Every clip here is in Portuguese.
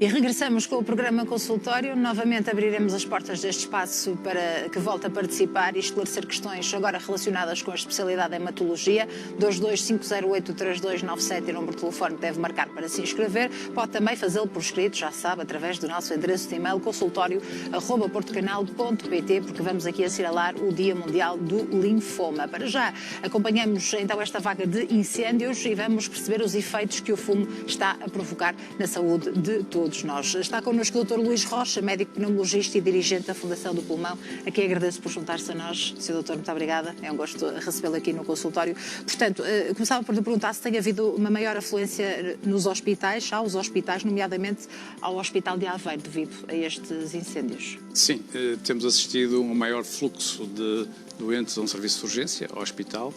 E regressamos com o programa consultório. Novamente abriremos as portas deste espaço para que volte a participar e esclarecer questões agora relacionadas com a especialidade em hematologia. 225083297 é o número de telefone que deve marcar para se inscrever. Pode também fazê-lo por escrito, já sabe, através do nosso endereço de e-mail consultório@portocanal.pt, porque vamos aqui assinalar o Dia Mundial do Linfoma. Para já, acompanhamos então esta vaga de incêndios e vamos perceber os efeitos que o fumo está a provocar na saúde de todos nós. Está connosco o Dr. Luís Rocha, médico pneumologista e dirigente da Fundação do Pulmão, a quem agradeço por juntar-se a nós. Sr. Doutor, muito obrigada. É um gosto recebê-lo aqui no consultório. Portanto, começava por lhe perguntar se tem havido uma maior afluência nos hospitais, aos hospitais, nomeadamente ao Hospital de Aveiro, devido a estes incêndios. Sim, temos assistido a um maior fluxo de doentes a um serviço de urgência, ao hospital.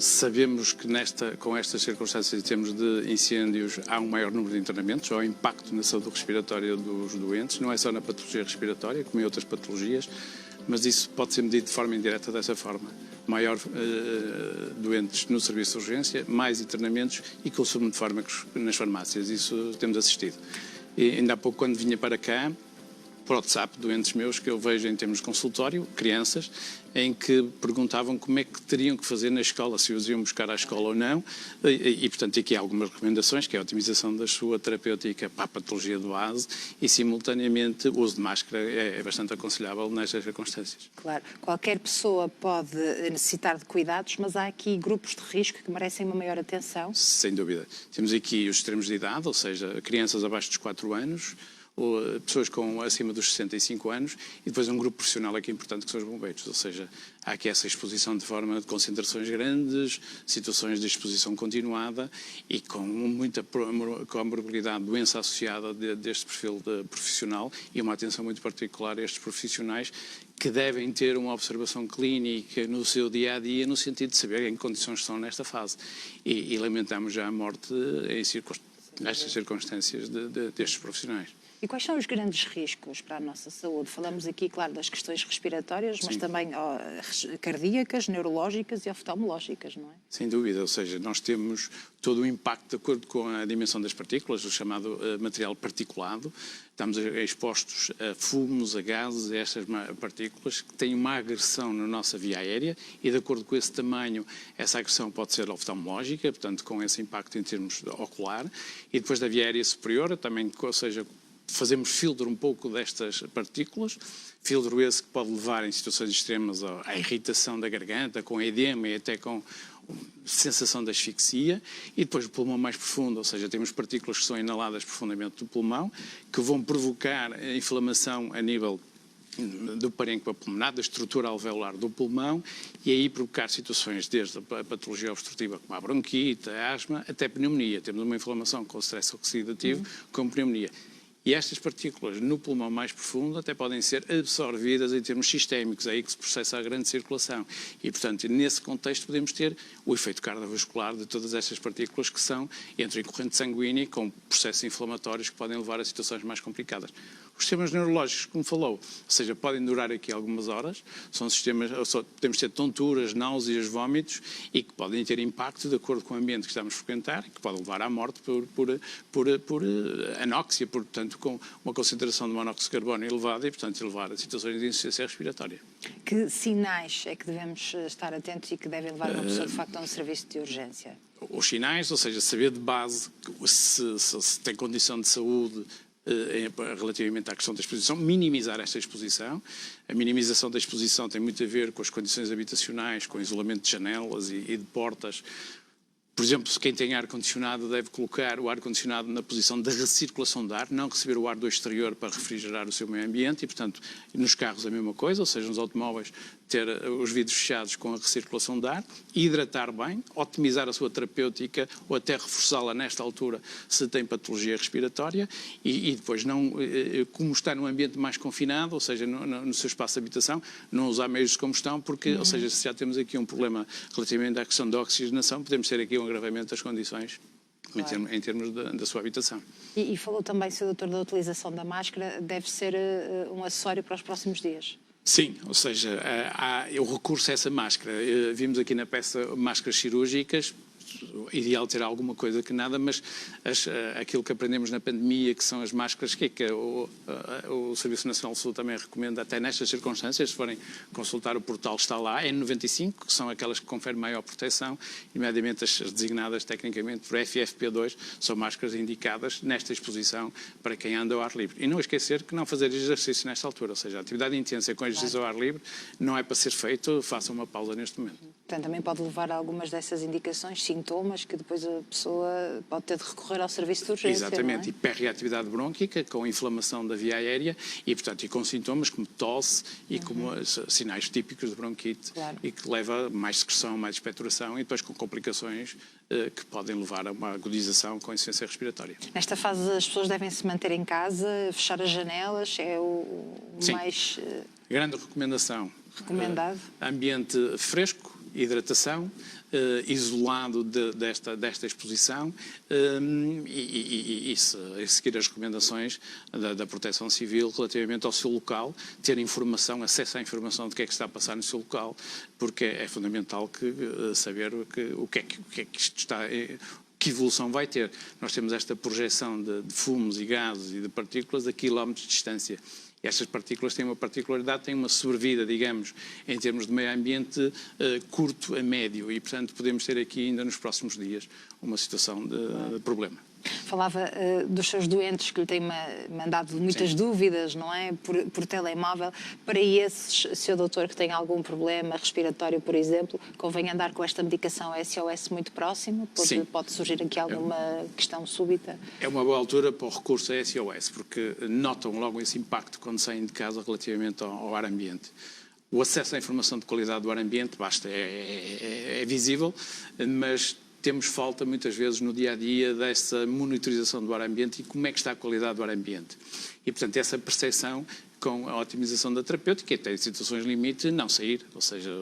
Sabemos que com estas circunstâncias em termos de incêndios há um maior número de internamentos, há um impacto na saúde respiratória dos doentes, não é só na patologia respiratória, como em outras patologias, mas isso pode ser medido de forma indireta dessa forma. Maior doentes no serviço de urgência, mais internamentos e consumo de fármacos nas farmácias, isso temos assistido. E ainda há pouco, quando vinha para cá, por WhatsApp, doentes meus que eu vejo em termos de consultório, crianças, em que perguntavam como é que teriam que fazer na escola, se os iam buscar à escola ou não, e portanto aqui há algumas recomendações, que é a otimização da sua terapêutica para a patologia do base e simultaneamente o uso de máscara é bastante aconselhável nestas circunstâncias. Claro, qualquer pessoa pode necessitar de cuidados, mas há aqui grupos de risco que merecem uma maior atenção? Sem dúvida. Temos aqui os extremos de idade, ou seja, crianças abaixo dos 4 anos, ou pessoas acima dos 65 anos e depois um grupo profissional aqui importante que são os bombeiros, ou seja, há aqui essa exposição de forma de concentrações grandes, situações de exposição continuada e com muita comorbilidade, doença associada deste perfil de profissional e uma atenção muito particular a estes profissionais que devem ter uma observação clínica no seu dia-a-dia no sentido de saber em que condições estão nesta fase e lamentamos já a morte nestas circunstâncias destes profissionais. E quais são os grandes riscos para a nossa saúde? Falamos aqui, claro, das questões respiratórias, mas também cardíacas, neurológicas e oftalmológicas, não é? Sem dúvida, ou seja, nós temos todo o impacto de acordo com a dimensão das partículas, o chamado material particulado. Estamos expostos a fumos, a gases, a estas partículas que têm uma agressão na nossa via aérea e, de acordo com esse tamanho, essa agressão pode ser oftalmológica, portanto, com esse impacto em termos ocular, e depois da via aérea superior, também, ou seja, fazemos filtro um pouco destas partículas, filtro esse que pode levar em situações extremas à irritação da garganta, com edema e até com sensação de asfixia, e depois o pulmão mais profundo, ou seja, temos partículas que são inaladas profundamente do pulmão, que vão provocar inflamação a nível do parênquima pulmonar, da estrutura alveolar do pulmão, e aí provocar situações desde a patologia obstrutiva, como a bronquite, a asma, até pneumonia. Temos uma inflamação com stress oxidativo, com pneumonia. E estas partículas no pulmão mais profundo até podem ser absorvidas em termos sistémicos, é aí que se processa a grande circulação. E, portanto, nesse contexto podemos ter o efeito cardiovascular de todas estas partículas que entram em corrente sanguínea com processos inflamatórios que podem levar a situações mais complicadas. Os sistemas neurológicos, como falou, ou seja, podem durar aqui algumas horas, são sistemas, podemos ter tonturas, náuseas, vômitos e que podem ter impacto de acordo com o ambiente que estamos a frequentar e que pode levar à morte por anóxia, portanto, com uma concentração de monóxido de carbono elevada e, portanto, levar a situações de insuficiência respiratória. Que sinais é que devemos estar atentos e que devem levar uma pessoa, de facto, a um serviço de urgência? Os sinais, ou seja, saber de base se tem condição de saúde relativamente à questão da exposição, minimizar esta exposição. A minimização da exposição tem muito a ver com as condições habitacionais, com o isolamento de janelas e de portas. Por exemplo, se quem tem ar-condicionado deve colocar o ar-condicionado na posição da recirculação de ar, não receber o ar do exterior para refrigerar o seu meio ambiente e, portanto, nos carros a mesma coisa, ou seja, nos automóveis ter os vidros fechados com a recirculação de ar, hidratar bem, otimizar a sua terapêutica ou até reforçá-la nesta altura se tem patologia respiratória e depois não, como está num ambiente mais confinado, ou seja, no seu espaço de habitação, não usar meios de combustão porque, ou seja, se já temos aqui um problema relativamente à questão da oxigenação, podemos ter aqui um agravamento das condições. Claro. Em termos da sua habitação. E falou também, Sr. Doutor, da utilização da máscara, deve ser um acessório para os próximos dias? Sim, ou seja, há o recurso a essa máscara. Vimos aqui na peça máscaras cirúrgicas, ideal ter alguma coisa que nada, mas aquilo que aprendemos na pandemia, que são as máscaras, que o Serviço Nacional de Saúde também recomenda, até nestas circunstâncias, se forem consultar o portal, está lá, N95, que são aquelas que conferem maior proteção, nomeadamente as designadas tecnicamente por FFP2, são máscaras indicadas nesta exposição para quem anda ao ar livre. E não esquecer que não fazer exercício nesta altura, ou seja, a atividade intensa com exercício ao ar livre não é para ser feito, faça uma pausa neste momento. Portanto, também pode levar a algumas dessas indicações, sintomas, que depois a pessoa pode ter de recorrer ao serviço de urgência. Exatamente, não é? hiperreatividade brônquica, com inflamação da via aérea e, portanto, e com sintomas como tosse e como sinais típicos de bronquite, Claro. e que leva a mais secreção, mais expectoração e depois com complicações que podem levar a uma agudização com insuficiência respiratória. Nesta fase as pessoas devem se manter em casa, fechar as janelas, é o Sim. mais Grande recomendação. recomendado. Ambiente fresco, hidratação, isolado desta exposição e seguir as recomendações da Proteção Civil relativamente ao seu local, ter informação, acesso à informação de que é que está a passar no seu local, porque é fundamental saber o que é que isto está... Que evolução vai ter? Nós temos esta projeção de fumos e gases e de partículas a quilómetros de distância. E estas partículas têm uma particularidade, têm uma sobrevida, digamos, em termos de meio ambiente, curto a médio. E, portanto, podemos ter aqui ainda nos próximos dias uma situação de problema. Falava dos seus doentes que lhe têm mandado muitas Sim. dúvidas, não é? Por telemóvel. Para esses, seu doutor, que tem algum problema respiratório, por exemplo, convém andar com esta medicação SOS muito próximo? Sim. Pode surgir aqui alguma questão súbita? É uma boa altura para o recurso a SOS, porque notam logo esse impacto quando saem de casa relativamente ao ar ambiente. O acesso à informação de qualidade do ar ambiente, basta, é visível, mas temos falta muitas vezes no dia-a-dia dessa monitorização do ar ambiente e como é que está a qualidade do ar ambiente. E, portanto, essa percepção com a otimização da terapêutica, e até em situações limite, não sair, ou seja,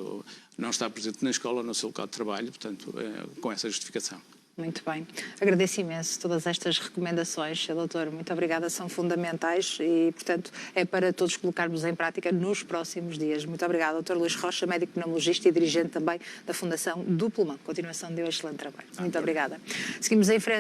não estar presente na escola ou no seu local de trabalho, portanto, com essa justificação. Muito bem. Agradeço imenso todas estas recomendações, Sr. Doutor. Muito obrigada, são fundamentais e, portanto, é para todos colocarmos em prática nos próximos dias. Muito obrigada, Dr. Luís Rocha, médico pneumologista e dirigente também da Fundação do Pulmão. Continuação de um excelente trabalho. Muito obrigada. Seguimos em frente.